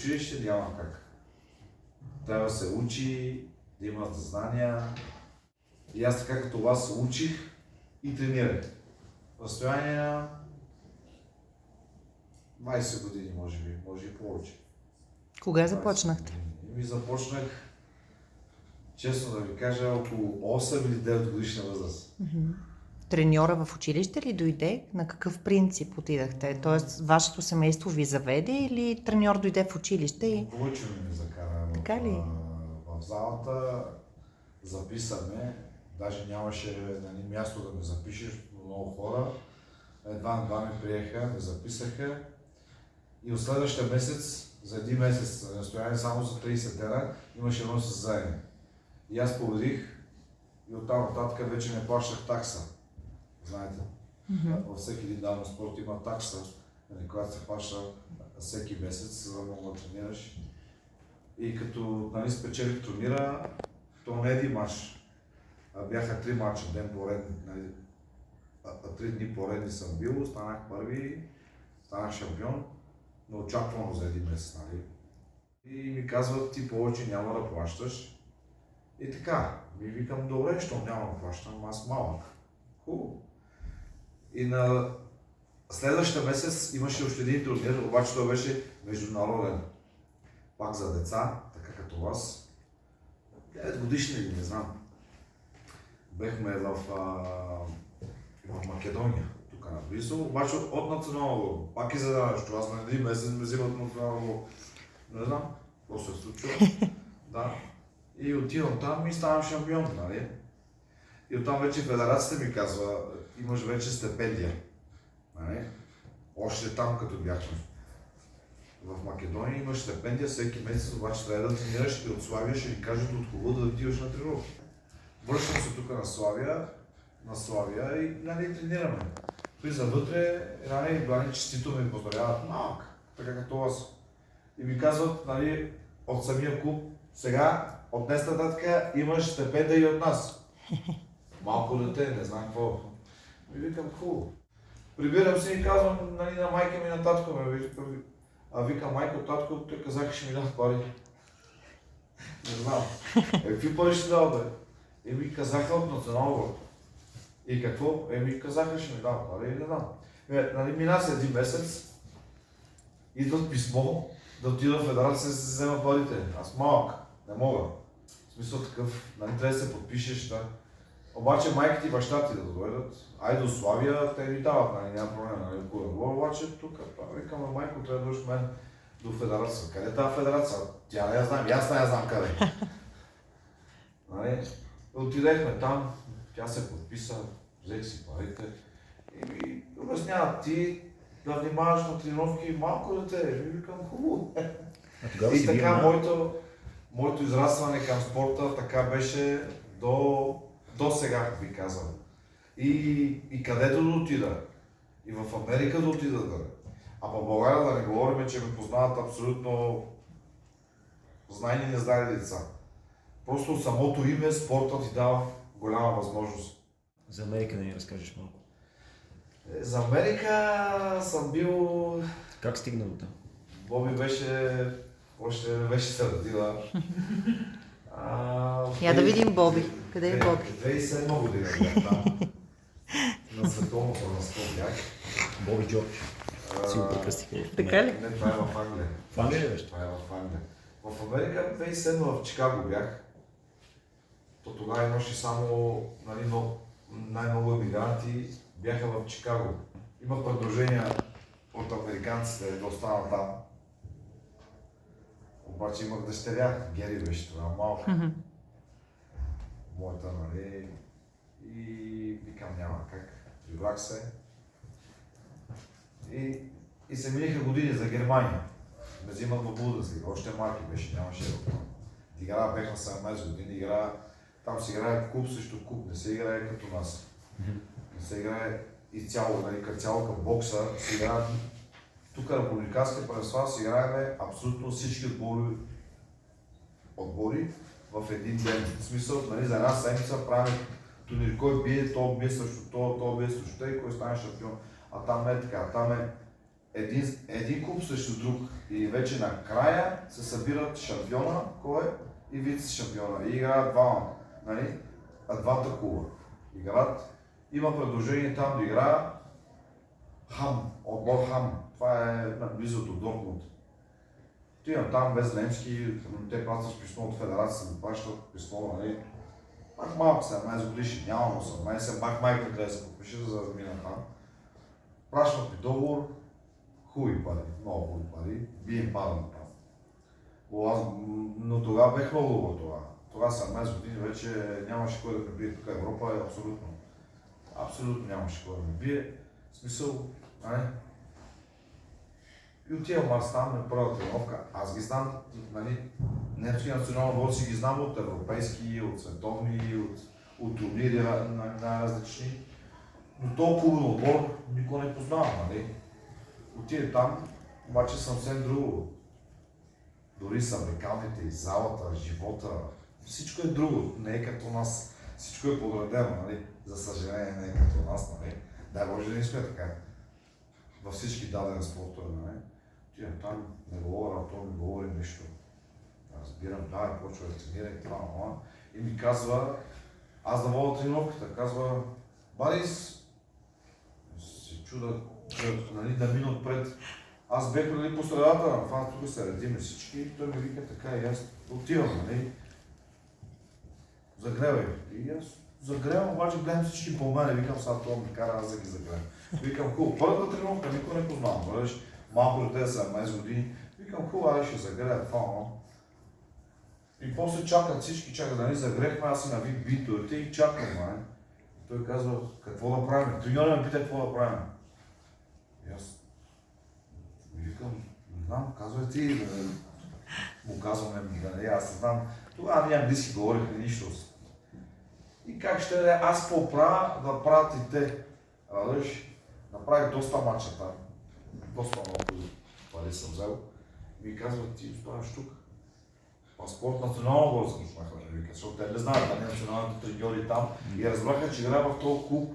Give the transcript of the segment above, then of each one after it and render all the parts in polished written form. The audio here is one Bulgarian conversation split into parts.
училище няма как. Трябва да се учи, да има знания. И аз така като вас учих и тренирах. В разстояние на 20 години, може и повече. Кога започнахте? И започнах, честно да ви кажа, около 8 или 9 годишна възраст. Треньора в училище ли дойде? На какъв принцип отидахте? Тоест, вашето семейство ви заведе или треньор дойде в училище и... Войчо ми закара Така ли? в залата, записаме, даже нямаше място да ме запишеш, много хора. Едва ме приеха, ме записаха и от следващия месец, за един месец, настояние само за 30 дена, имаше едно състезание. И аз победих и оттам нататък вече не плащах такса. Знаете, във всеки един дан на спорт има такса, която се плаща всеки месец, за да мога да тренираш. И като спечелих турнира, то не един мач, бяха 3 мача, ден поредни, 3 дни поредни съм бил, станах първи, станах шампион, но очаквано за един месец, нали. И ми казват, ти повече няма да плащаш. И така, ми викам, добре, щом няма да плащам, аз малък. Хубаво. И на следващия месец имаше още един турнир, обаче той беше международен. Пак за деца, така като вас. 9 годишни ли, не знам. Бехме в Македония, тук наблизо, обаче от национално, пак и задаващо. Аз на един месец ме взимат национално, не знам, какво се случва. Да. И отивам там и ставам шампион, нали? И оттам вече федерацията ми казва, имаш вече стипендия. Нали? Още там, като бяхме в Македония, имаш стипендия всеки месец, обаче трябва да тренираш и от Славия ще ни кажат от кого да отиваш на тренировка. Връщам се тук на Славия и нали, тренираме. Влиза вътре, нали, Блани честито ме поздравяват малък, така като аз. И ми казват, нали, от самия клуб, сега, от днес нататък имаш стипендия и от нас. Малко дете, не знам какво. И викам, хубаво. Прибирам се и казвам, нали, на майка ми, на татко ме. А викам, майко, татко, те казаха, ще ми дадат пари. Не знам. Какви пари ще дадат, бе? Еми казаха от национално. И какво? Еми казаха, ще ми дадат пари, не знам. Нали, мина се един месец, идват писмо да отида в федерация да се взема парите. Аз малък, не мога. В смисъл такъв, нали, трябва да се подпишеш, да. Обаче майките и баща ти да дойдат, айде до Славия, те ми дават, нали, няма проблем, нали, обаче тук, викаме, майко, трябва да дойдеш в мен до федерация. Къде е тази федерация? Тя не я знам, аз не я знам къде. Нали? Отидехме там, тя се подписа, взех си парите и ми обяснява, ти да внимаваш на тренировки малко дете, ми викам хубаво. И така моето израстване към спорта така беше до сега, би казал. И където да отида, и в Америка да отида, а в България да не говорим, че ме познават абсолютно знайни и незнайни деца. Просто самото име, спорта ти дава голяма възможност. За Америка да ни разкажеш малко. За Америка съм бил... Как стигна до там? Боби още не беше се родила. Я да видим Боби. Къде е Боби? 2007 година бях там. На световно първенство бях. Боби Джордж. Си го прекръстиха. Така ли? Не, това е в Англия. В Англия ли беше? Това е в Англия. В Америка 2007 в Чикаго бях. То тогава имаше само, нали, най-много емигранти бяха в Чикаго. Имах предложения от американците да остана там. Обаче имах дъщеря, Гери беше това малка. Моята, нали, и викам няма как. Прибрах се. И се минаха години за Германия. Ме взимат в Бундеслига, още малки беше, нямаше да. Игра бях на 17 години, там се играе куп срещу куп, не се играе като нас. Не се играе изцяло, нали, като цяло към бокса, се играе тук на републиканския първенства, се играем абсолютно всички отбори в един ден. В смисъл, нали, за една седмица правим турнир, кой бие, то бие срещу то бие срещу те и кой стане шампион. А там е така, там е един клуб срещу друг. И вече накрая се събират шампиона, кой е, и вице-шампиона. И играят двама, нали? Двата клуба. Играят. Има предложение там да играя Хам, отбор Хам. Това е близо до Дортмунд. Отивам там без немски, те плащат писмо от федерацията, ми плащат писмо, нали? Пак малко 17 годишни, нямам 18, пак майка трябва да се подпише, за да мина там. Пращат ми договор, хубави пари, много хубави пари, бием падам там. Но тогава бех много добър това. Тогава 17 години вече нямаше кой да ме бие тук Европа, е абсолютно. Абсолютно нямаше кой да ме бие. В смисъл, нали? И отивам аз там на първа тренировка. Аз ги знам, нали, немския национален отбор си ги знам от европейски, от световни, от турнири най-различни. Но толкова отбор никой не познава, нали? Отиде там, обаче съвсем друго. Дори съблекалните, и залата, живота, всичко е друго. Не е като нас. Всичко е подредено, нали? За съжаление не е като нас, нали? Дай Боже да не сме така. Във всички дадени спортове, нали? Отивам там, не говоря, то ми говори нещо. Разбирам, да, почва да тренира и това, и ми казва, аз да вода тренировката, казва, Борис, се чуда, нали, да мина отпред. Аз бех нали, по средата на фан, тук се редиме всички и той ми вика така и аз отивам, нали. Загревай. И аз загревам, обаче гледам всички по мене, викам сега това ми кара, аз да ги загревам. Викам хубаво, първата тренировка никой не познавам, вървиш малко до тези 17 години. Викам хубаво, аз ще загрея това, И после чакат всички, чакат, нали, загрехме, аз си навих битовете и чакам, нали. Той казва, какво да правим? Треньорът ме пита какво да правим. И аз викам, не знам, казвай ти, му казваме, нали, аз не знам. Тогава ние английски говорихме нищо. И как ще да аз какво правя, да правят и те. Виж, направих доста мача там. Доста много пари съм взел. Ми казват, ти оставаш тук. Паспорт национално го започнаха да вика, защото те не знаят, да не националните треньори там. И разбраха, че играе в този клуб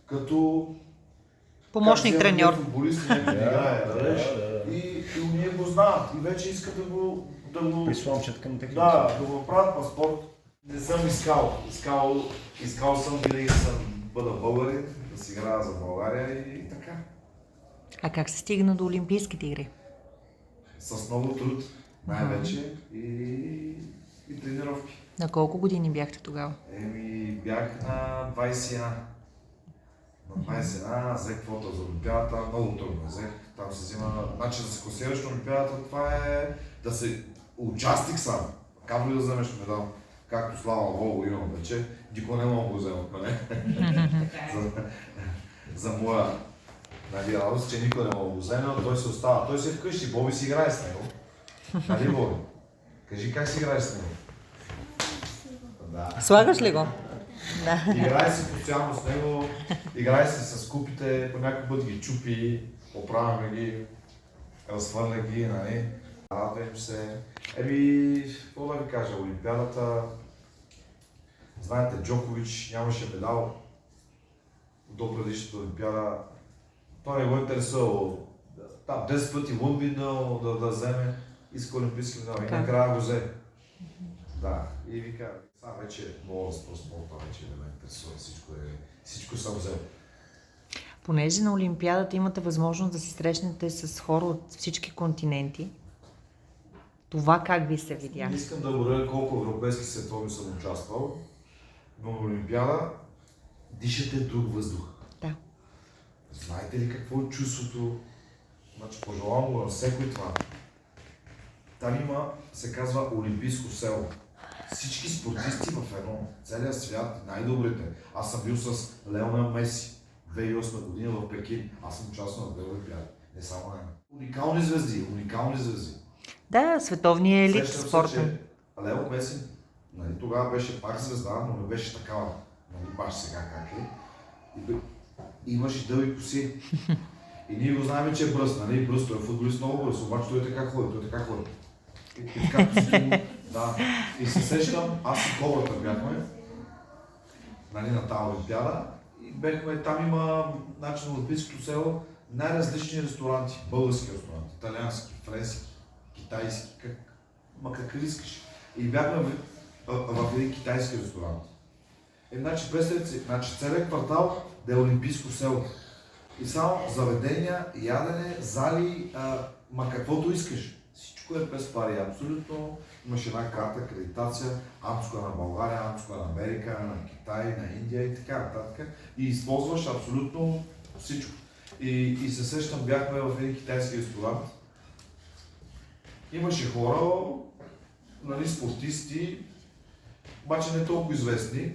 като помощник треньор. Футболист не играе, и ние го знаят. И вече искат да го присламчат към техния. Да, да го направят паспорт. Не съм искал. Искал съм винаги да бъда българин, да си играя за България и така. А как се стигна до Олимпийските игри? С много труд, най-вече и тренировки. На колко години бяхте тогава? Бях на 21. На 21 взех квота за Олимпиадата, много трудно взех. Там се взима, значи да се класираш на Олимпиадата, това е да се участник сам. Как ли да вземеш медал? Както слава Богу имам вече, никой не мога да го взема от мене. за моя радост, че никой не мога да го вземе, но той се остава. Той си е вкъщи, Боби си играе с него. Нали, Боби? Кажи как си играеш с него? Да. Слагаш ли го? Да. Играе си постоянно с него, играе си с купите, по някой път ги чупи, оправяме ги, разхвърля ги, нали? Радвам се. Какво да ви кажа, Олимпиадата, знаете, Джокович нямаше медал до предишната Олимпиада. Той не го интересува. Там 10 пъти Лъмбин да вземе, иска олимпийски медал и накрая го взе. Да, и вика, сега вече мога да спра спорта, вече не ме интересува, всичко съм взел. Понеже на Олимпиадата имате възможност да се срещнете с хора от всички континенти, това как ви се видя? Не искам да говоря колко европейски световни съм участвал, но на Олимпиада дишате друг въздух. Да. Знаете ли какво е чувството? Значи пожелавам го на всеки това. Там има, се казва Олимпийско село. Всички спортисти в едно, целия свят, най-добрите. Аз съм бил с Леонел Меси, 2008 година в Пекин. Аз съм участвал на две Олимпиади, не само една. Уникални звезди. Да, световния елит Сещам спорта. се, че Лео Меси, нали, тогава беше пак звезда, но не беше такава, нали, баш сега как е. Имаше дълги коси. И ние го знаем, че е бърз, нали? Бърз, той е футболист много бърз, обаче той така ходи. И така да. И се сещам, аз и Кобрата бяхме, нали, на тази Олимпиада. И бехме, там има начин на Олимпийското село, най-различни ресторанти. Български ресторанти, италиански, френски, китайски, какъв искаш. И бяхме в един китайски ресторант. Значи, представете си, целият квартал да е олимпийско село. И само заведения, ядене, зали, каквото искаш. Всичко е без пари, абсолютно. Имаш една карта, акредитация, амско на България, амско на Америка, на Китай, на Индия и така нататък. И използваш абсолютно всичко. И се сещам, бяхме в един китайски ресторант. Имаше хора, нали, спортисти, обаче не толкова известни.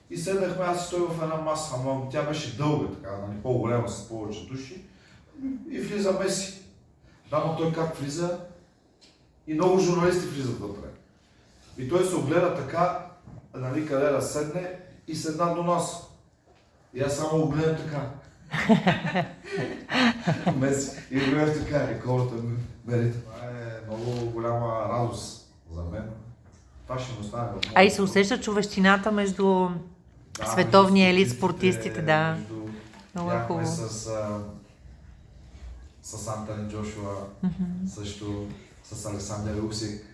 И седнахме, аз и той в една маса, ама тя беше дълга, така, нали, по-голяма с повече души. И влиза Меси. Да, но той как влиза? И много журналисти влизат вътре. И той се огледа така, нали, къде да седне и седна до нас. И аз само го гледам така. Меси. И го гледам така, и хората мерите. Това е много голяма радост за мен. Това ще ми остане. А и се усеща човещината между световния елит, спортистите, да. Много е хубаво. С Антони Джошуа, също с Александър Усик.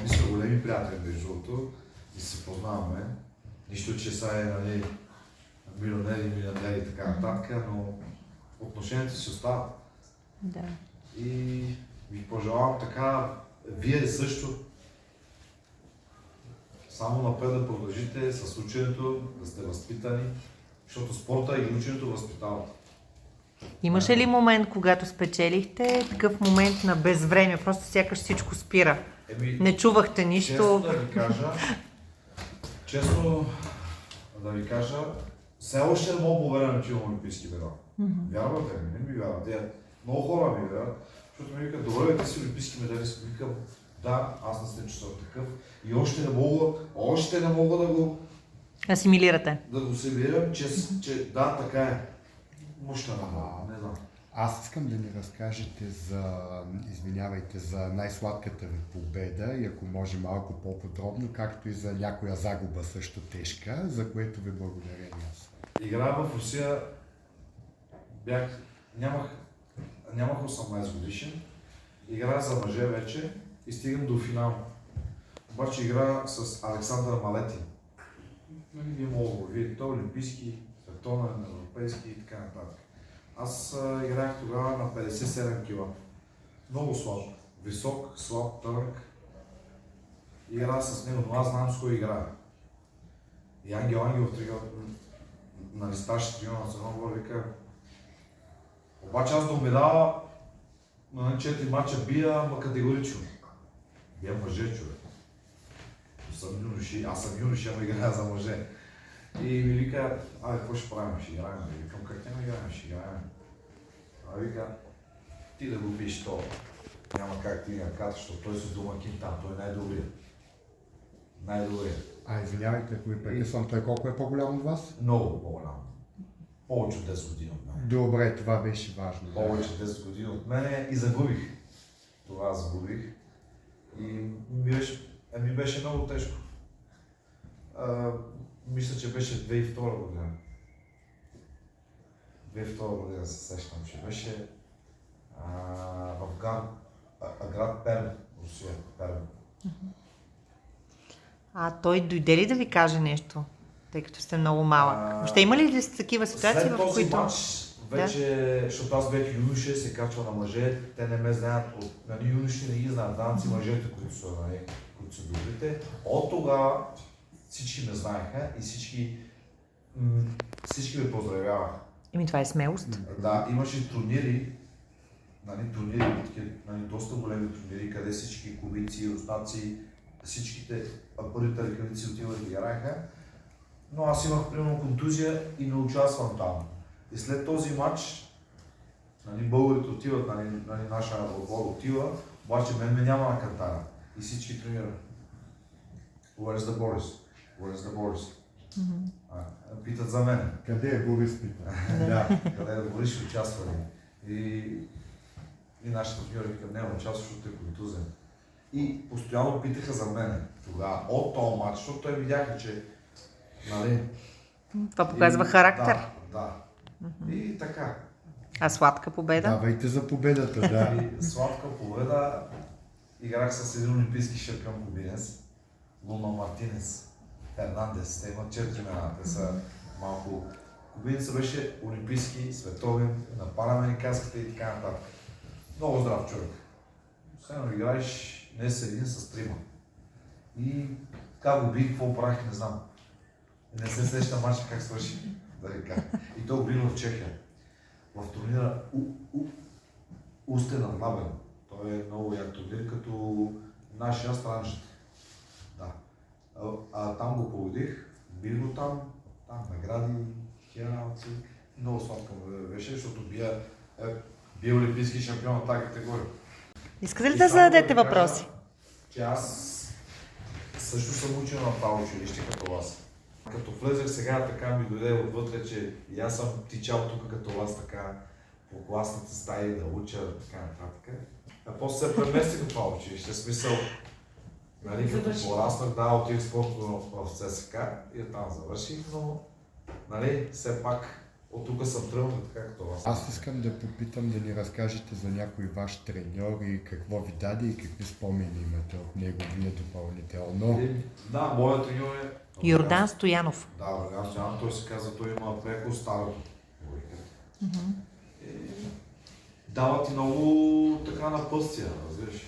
Ми сме големи приятели между другото и се познаваме. Нищо, че са нали, милионери, милиардери и така нататък, но отношенията си остават. Да. И ви пожелавам така, вие също само напред да продължите с ученето, да сте възпитани, защото спорта и ученето възпитават. Имаше ли момент, когато спечелихте, такъв момент на безвремие, просто сякаш всичко спира? Не чувахте нищо? Честно да ви кажа, все още не мога повярвам, че имам олимпийски медал. Вярвате ми, не ми вярвате. Много хора ми вярват, защото ми викат, добре, ти си олимпийски медалист. Викам, да, аз не съм чувствал такъв и още не мога да го асимилирате. Да го асимилирам, че да, така е. Мощна не знам. Аз искам да ни разкажете за най-сладката ви победа и ако може малко по-подробно, както и за някоя загуба също тежка, за което ви благодаря аз. Играя в Русия, нямах 18 годишен, играя за мъже вече и стигам до финал. Обаче играя с Александър Малетин. Вие мога да го видите, той е олимпийски, световен, европейски и така нататък. Аз играх тогава на 57 кг. Много слаб. Висок, слаб, търък. Играя с него, но аз знам с кой играя. И Ангелов на листаш треньора на Сърнова вика. Обаче аз до медала на 4 мача бия, ама категорично. Бия мъже, човек. Аз съм юноши, ама играя за мъже. И ми вика, какво ще правим? Ще играем. Викам, как няма играем? Ще играем. А вика, ти да го пиш то. Няма как ти да ката, защото той с домакин там, той е най-добрият. Най-добрият. Извинявайте, ако ви прекъсвам, той колко е по-голям от вас? Много по-голям. Повече от 10 години от мен. Добре, това беше важно. Повече от 10 години от мен и загубих. Това загубих. И ми беше много тежко. Мисля, че беше 2002 година. 2002 година се сещам, че беше в град Перм, Русия, Перм. А той дойде ли да ви каже нещо, тъй като сте много малък? Въобще има ли сте такива ситуации, в които... След този матч, вече, защото аз бях юноше, се качва на мъже, те не ме знаят, нали, юноши не ги знаят, данци мъжете, които са добрите. От тогава всички ме знаеха и всички ме поздравяваха. Това е смелост. Да, имаше турнири, доста големи турнири, къде всички кубинци, руснаци, всичките първите ръкавици отиват и играеха. Но аз имах примерно контузия и не участвам там. И след този матч, българите отиват, нашия отбор отива, обаче мен ме няма на кантара. И всички тренират. Where's the Boris? Where's the Boris? Питат за мен. Къде е Борис, пита? Да, къде е Борис, ще участва ли? И нашите треньори викат, няма участва, защото е контузен. И постоянно питаха за мен тогава, от този матч, защото те видяха, че това показва характер. Да. И така. А сладка победа? Давайте за победата, да. И сладка победа. Играх с един олимпийски шампион кубинец, Луно Мартинес, Фернандес. Те имат 4 имена. Те са малко... Кубинецът беше олимпийски, световен, на панамериканската и така нататък. Много здрав човек. Освен играеш не с един, с трима. И така го бих, какво правих, не знам. Не се сеща матча как свърши, да ви кажа. И то го бих в Чехия. В турнира Устен Лабен. Той е много як турнир, като нашия странжет. Да. Там го победих, бих го там награди, хералци. Много сладко беше, защото бия олимпийски шампион на тази категория. Искате ли И да само зададете ви кажа, въпроси? Че аз също съм учил на това училище като вас. Като влезех сега, така ми дойде отвътре, че и аз съм тичал тук като вас, така по класните стаи да уча, така нататък. А после се преместих в това училище, в смисъл, нали, като пораснах, да, отих спортно в ЦСК и там завърших, но, нали, все пак от тук съм тръгнал така като вас. Аз искам да попитам да ни разкажете за някой ваш треньор и какво ви даде и какви спомени имате от него вие допълнително. Да, моят треньор е... Йордан Стоянов. Да, Йордан Стоянов, той се казва, той има преко старото. Дава ти много така напъстия, разбираш.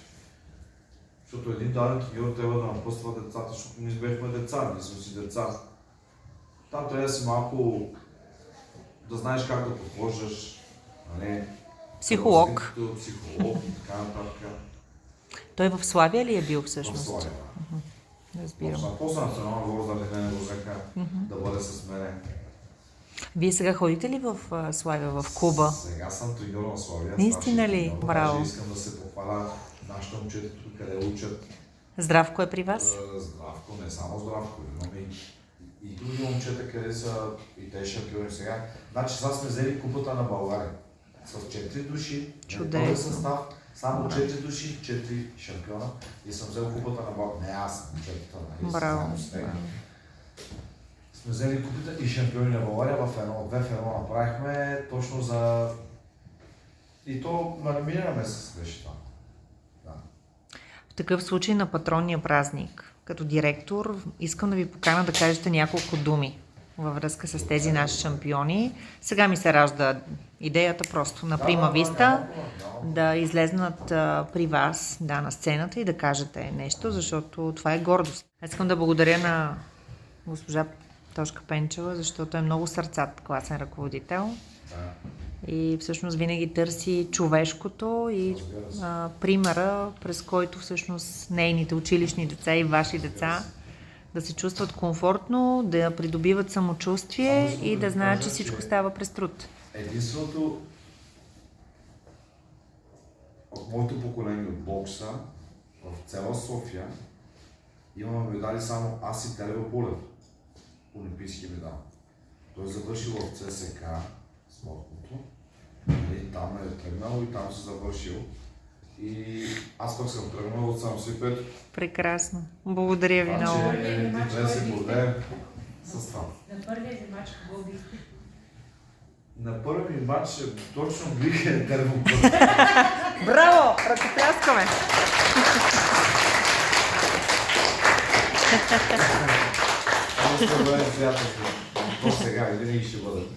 Защото един даден треньор трябва да напъства децата, защото ние бяхме деца, ние сме си деца. Там трябва да си малко да знаеш как да подхождаш, нали? Психолог. Психолог и така нататък. Той в Славия ли е бил В всъщност? Славия. Разбирам. После национална говоря за мен го взеха да бъде с мене. Вие сега ходите ли в Славия, в клуба? Сега съм треньор на Славия. Наистина ли? Треньор. Браво. Даже искам да се похваля нашите момчета тук, къде учат. Здравко е при вас? Здравко, не само здравко. Имаме и други момчета, къде са и те шампиони сега. Значи сега сме взели купата на България. С 4 души, Чудесно. състав, само 4 души, 4 шампиона и съм взел купата на България. Не аз, момчетата, нали? Браво. Сме взели купата и шампиони на България в едно, 2 в 1 направихме точно за... И то миналия месец беше това. Да. В такъв случай на патронния празник, като директор, искам да ви покана да кажете няколко думи във връзка с тези наши шампиони. Сега ми се ражда идеята просто на Прима Виста да излезнат при вас на сцената и да кажете нещо, защото това е гордост. Аз искам да благодаря на госпожа Тошка Пенчева, защото е много сърцат класен ръководител. И всъщност винаги търси човешкото и примера, през който всъщност нейните училищни деца и ваши деца да се чувстват комфортно, да придобиват самочувствие и да знаят, че всичко става през труд. Единственото от моето поколение от бокса в цяла София имаме медали само аз и Телева Полев. Олимпийски медал. Той е завършил в ЦСК спортното. И там е тръгнал и там се завършил. И аз пък съм тръгнал от сам си пет. Прекрасно. Благодаря ви много. Значи, ти трябва да се гордеем с това. На първия ви мач какво бихте? На първи ми матч точно бих е Телева Полев. Браво! Ръкопляскаме! Много сте добре приятелство. До сега и винаги ще бъдат.